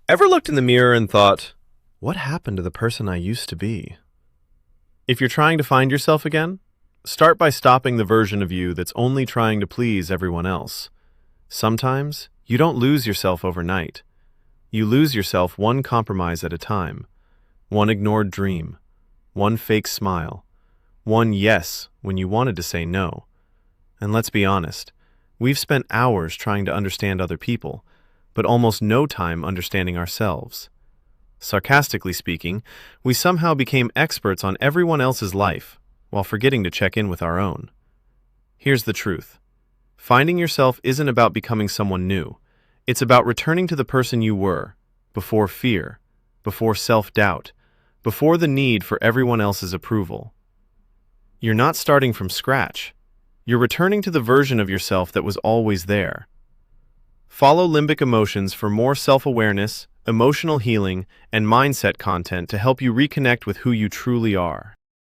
Ever looked in the mirror and thought, what happened to the person I used to be? If you're trying to find yourself again, start by stopping the version of you that's only trying to please everyone else. Sometimes, you don't lose yourself overnight. You lose yourself one compromise at a time, one ignored dream, one fake smile, one yes when you wanted to say no. And let's be honest, we've spent hours trying to understand other people, but almost no time understanding ourselves. Sarcastically speaking, we somehow became experts on everyone else's life, while forgetting to check in with our own. Here's the truth. Finding yourself isn't about becoming someone new. It's about returning to the person you were, before fear, before self-doubt, before the need for everyone else's approval. You're not starting from scratch. You're returning to the version of yourself that was always there. Follow Limbic Emotions for more self-awareness, emotional healing, and mindset content to help you reconnect with who you truly are.